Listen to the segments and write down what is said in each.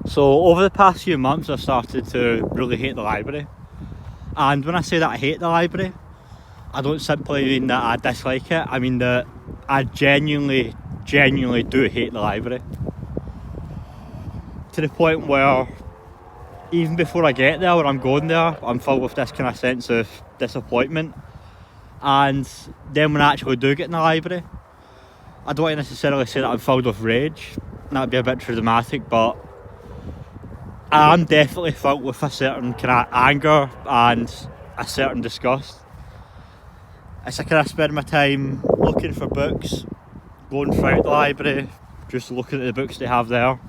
So over the past few months I've started to really hate the library, and when I say that I hate the library, I don't simply mean that I dislike it, I mean that I genuinely do hate the library. To the point where even before I get there, when I'm going there, I'm filled with this kind of sense of disappointment. And then when I actually do get in the library, I don't necessarily say that I'm filled with rage, that would be a bit too dramatic, but I am definitely filled with a certain kind of anger and a certain disgust. It's like I spend my time looking for books, going throughout the library, just looking at the books they have there,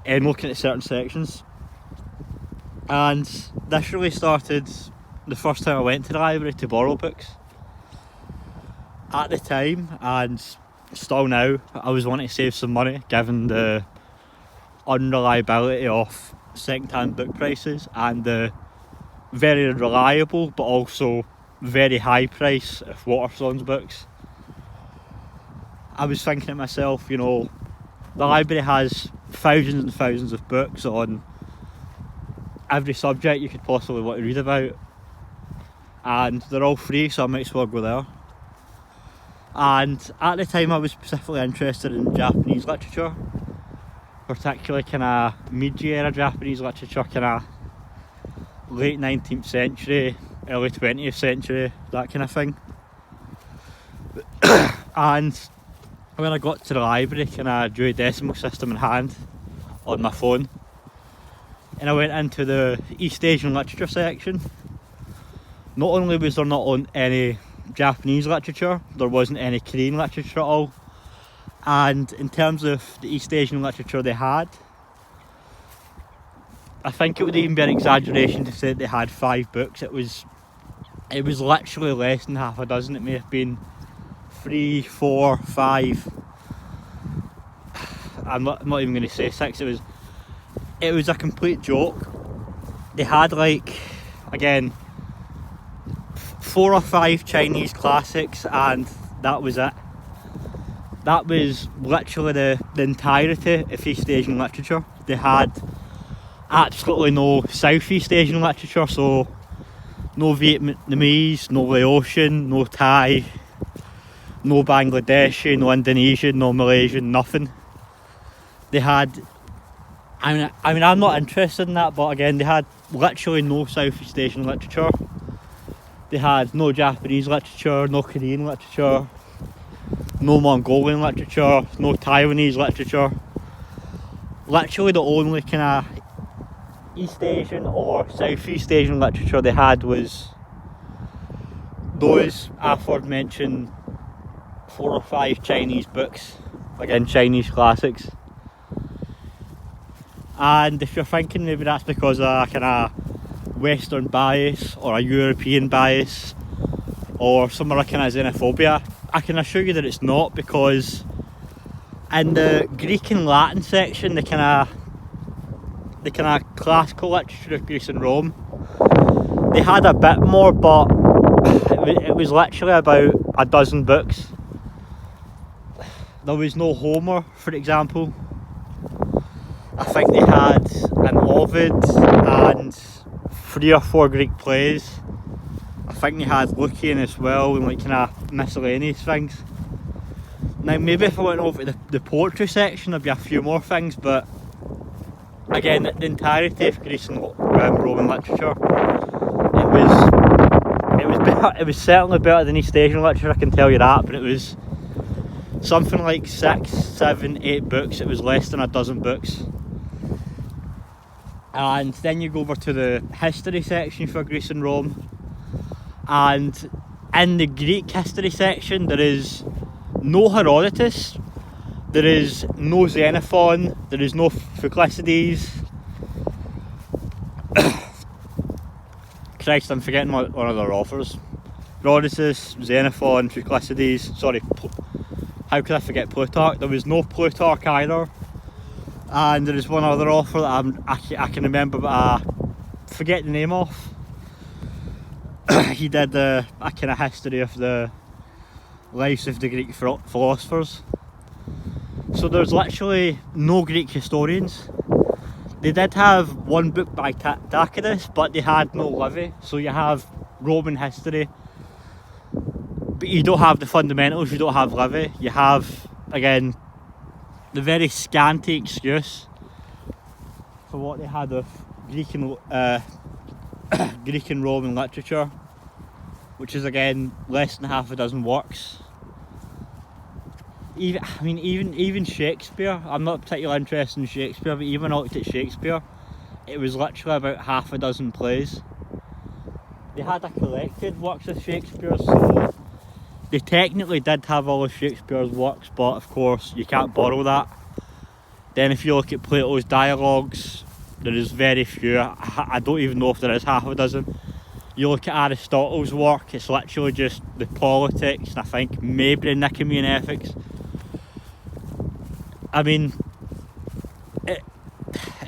and looking at certain sections. And this really started the first time I went to the library to borrow books. At the time, and still now, I was wanting to save some money given the unreliability of second-hand book prices and the very reliable but also very high price of Waterstones books. I was thinking to myself, you know, the library has thousands and thousands of books on every subject you could possibly want to read about, and they're all free, so I might as well go there. And at the time I was specifically interested in Japanese literature, particularly kind of Meiji era Japanese literature, kind of late 19th century, early 20th century, that kind of thing. And when I got to the library, kind of Dewey Decimal System in hand on my phone, and I went into the East Asian literature section. Not only was there not on any Japanese literature, there wasn't any Korean literature at all. And in terms of the East Asian literature they had, I think it would even be an exaggeration to say that they had 5 books. It was literally less than half a dozen. It may have been 3, 4, 5. I'm not even going to say 6. It was a complete joke. They had, like, again, 4 or 5 Chinese classics, and that was it. That was literally the entirety of East Asian literature. They had absolutely no Southeast Asian literature, so no Vietnamese, no Laotian, no Thai, no Bangladeshi, no Indonesian, no Malaysian, nothing. They had, I mean, I'm not interested in that, but again, they had literally no Southeast Asian literature. They had no Japanese literature, no Korean literature, no Mongolian literature, no Taiwanese literature. Literally the only kind of East Asian or Southeast Asian literature they had was those aforementioned 4 or 5 Chinese books, again Chinese classics. And if you're thinking maybe that's because of a kind of Western bias or a European bias or some other kind of xenophobia, I can assure you that it's not, because in the Greek and Latin section, the kind of classical literature of Greece and Rome, they had a bit more, but it was literally about a dozen books. There was no Homer, for example. I think they had an Ovid and 3 or 4 Greek plays. I think they had Lucian as well, and like kind of miscellaneous things. Now maybe if I went over to the poetry section there'd be a few more things, but again, the entirety of Greece and Roman literature, it was certainly better than East Asian literature, I can tell you that, but it was something like 6, 7, 8 books. It was less than a dozen books. And then you go over to the history section for Greece and Rome, and in the Greek history section there is no Herodotus, there is no Xenophon, there is no Thucydides. Christ, I'm forgetting one of their authors. Herodotus, Xenophon, Thucydides, sorry, how could I forget Plutarch? There was no Plutarch either. And there is one other author that I can remember, but I forget the name of. He did a kind of history of the lives of the Greek philosophers. So there's literally no Greek historians. They did have one book by Tacitus, but they had no Livy. So you have Roman history, but you don't have the fundamentals, you don't have Livy. You have, again, the very scanty excuse for what they had of Greek and Roman literature, which is again less than half a dozen works. Even Shakespeare, I'm not particularly interested in Shakespeare, but even when I looked at Shakespeare, it was literally about half a dozen plays. They had a collected works of Shakespeare, so they technically did have all of Shakespeare's works, but of course you can't borrow that. Then if you look at Plato's dialogues, there is very few. I don't even know if there is half a dozen. You look at Aristotle's work, it's literally just the politics, and I think maybe the Nicomachean Ethics. I mean, it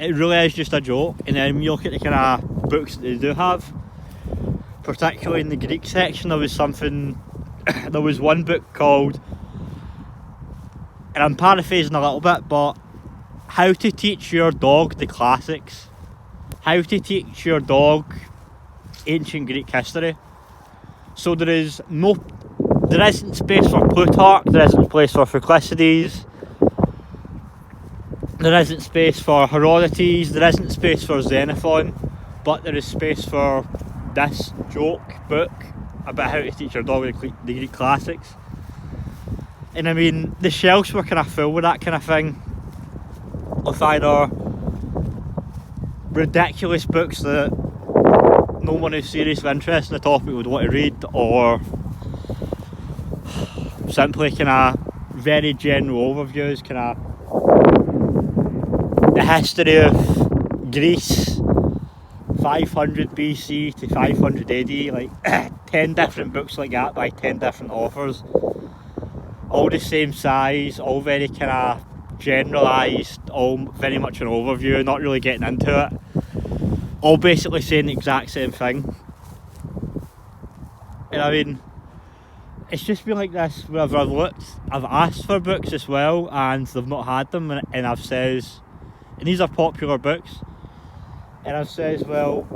really is just a joke. And then when you look at the kind of books that they do have, particularly in the Greek section, there was one book called, and I'm paraphrasing a little bit, but How to Teach Your Dog the Classics. How to teach your dog ancient Greek history. So there isn't space for Plutarch, there isn't space for Thucydides, there isn't space for Herodotus, there isn't space for Xenophon, but there is space for this joke book about how to teach your dog the Greek classics. And I mean, the shelves were kind of full with that kind of thing, of either ridiculous books that no one who's seriously interested in the topic would want to read, or simply kind of very general overviews, kind of the history of Greece 500 BC to 500 AD, like 10 different books like that by 10 different authors, all the same size, all very kind of generalised, all very much an overview, not really getting into it, all basically saying the exact same thing. And I mean, it's just been like this whenever I've looked. I've asked for books as well and they've not had them, and I've says, and these are popular books, and I've says, well,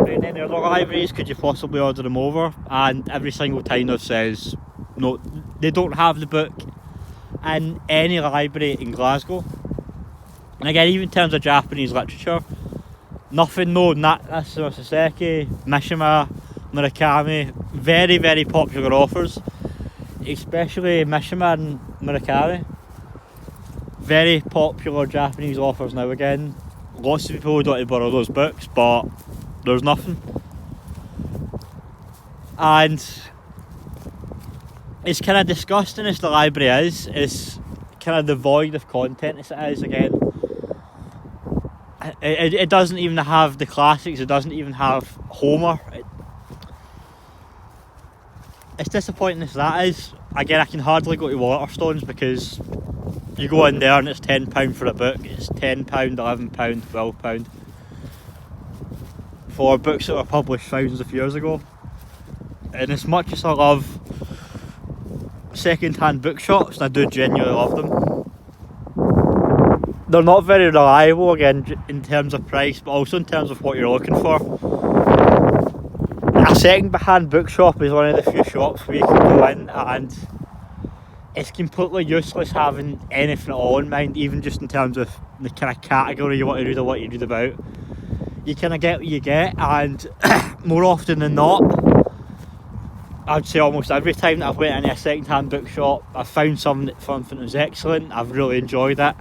in any other libraries could you possibly order them over? And every single time they've says no, they don't have the book in any library in Glasgow. And again, even in terms of Japanese literature, nothing, no, Natsume Soseki, Mishima, Murakami, very, very popular authors, especially Mishima and Murakami. Very popular Japanese authors now again. Lots of people don't want to borrow those books, but there's nothing. And it's kind of disgusting as the library is, it's kind of devoid of content as it is again. It doesn't even have the classics, it doesn't even have Homer. It's disappointing as that is. Again, I can hardly go to Waterstones because you go in there and it's £10 for a book, it's £10, £11, £12 for books that were published thousands of years ago. And as much as I love second-hand bookshops, and I do genuinely love them, they're not very reliable, again, in terms of price, but also in terms of what you're looking for. A second-hand bookshop is one of the few shops where you can go in and it's completely useless having anything at all in mind, even just in terms of the kind of category you want to read or what you read about. You kind of get what you get, and more often than not, I'd say almost every time that I've went into a second-hand bookshop, I've found something that was excellent. I've really enjoyed it,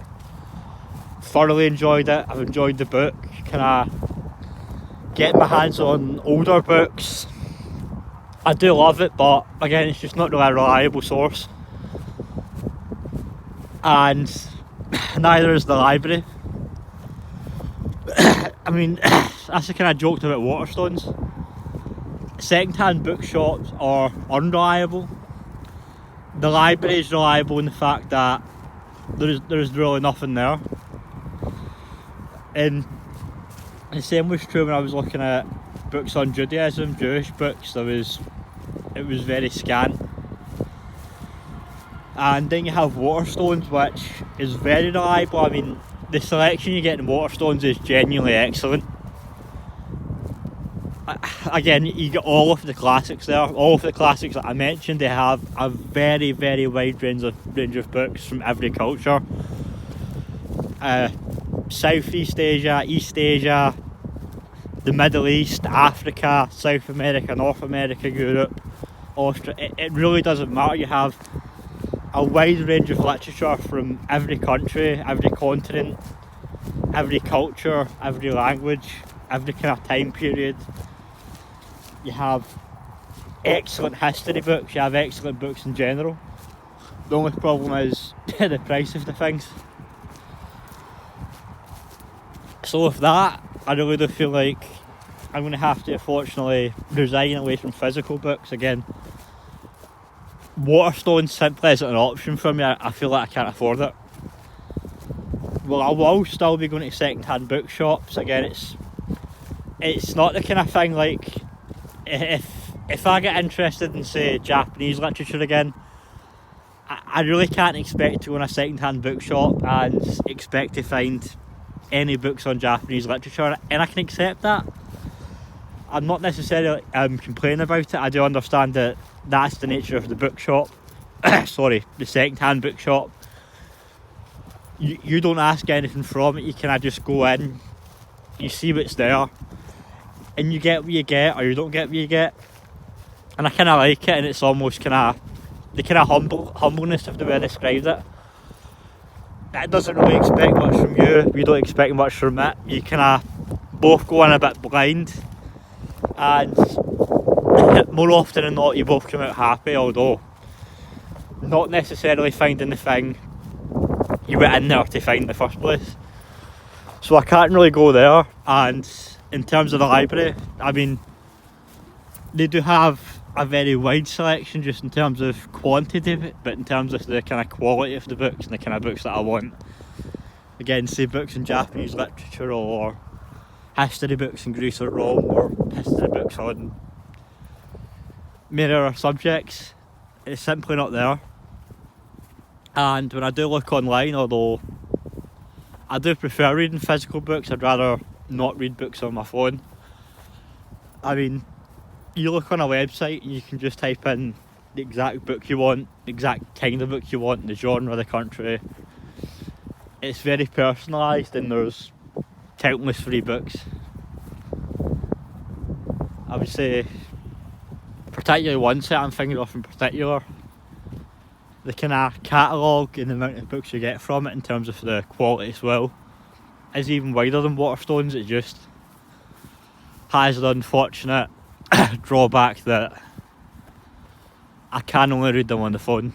thoroughly enjoyed it. I've enjoyed the book, kind of getting my hands on older books. I do love it, but again, it's just not really a reliable source. And neither is the library. I mean, that's the kind of joked about Waterstones. Second-hand bookshops are unreliable. The library is reliable in the fact that there's really nothing there. And the same was true when I was looking at books on Judaism, Jewish books. It was very scant. And then you have Waterstones, which is very reliable. I mean, the selection you get in Waterstones is genuinely excellent. Again, you get all of the classics there. All of the classics that I mentioned, they have a very, very wide range of books from every culture. Southeast Asia, East Asia, the Middle East, Africa, South America, North America, Europe, Australia. It really doesn't matter. You have a wide range of literature from every country, every continent, every culture, every language, every kind of time period. You have excellent history books, you have excellent books in general. The only problem is the price of the things. So with that, I really do feel like I'm going to have to unfortunately resign away from physical books again. Waterstones simply isn't an option for me. I feel like I can't afford it. Well, I will still be going to second-hand bookshops. Again, it's not the kind of thing like if I get interested in, say, Japanese literature again, I really can't expect to go in a second-hand bookshop and expect to find any books on Japanese literature, and I can accept that. I'm not necessarily complaining about it. I do understand that that's the nature of the bookshop. Sorry, the second-hand bookshop. You don't ask anything from it. You kind of just go in, you see what's there, and you get what you get, or you don't get what you get. And I kind of like it, and it's almost kind of the kind of humbleness of the way I described it. It doesn't really expect much from you. You don't expect much from it. You kind of both go in a bit blind, and more often than not, you both come out happy. Although not necessarily finding the thing you went in there to find in the first place. So I can't really go there. And in terms of the library, I mean, they do have a very wide selection just in terms of quantity, but in terms of the kind of quality of the books and the kind of books that I want, again, say books in Japanese literature or history books in Greece or Rome or history books on mirror subjects, it's simply not there. And when I do look online, although I do prefer reading physical books, I'd rather not read books on my phone. I mean, you look on a website and you can just type in the exact book you want, the exact kind of book you want, the genre, the country. It's very personalised, and there's countless free books. I would say, particularly one set I'm thinking of in particular, the kind of catalogue and the amount of books you get from it in terms of the quality as well is even wider than Waterstones. It just has the unfortunate drawback that I can only read them on the phone.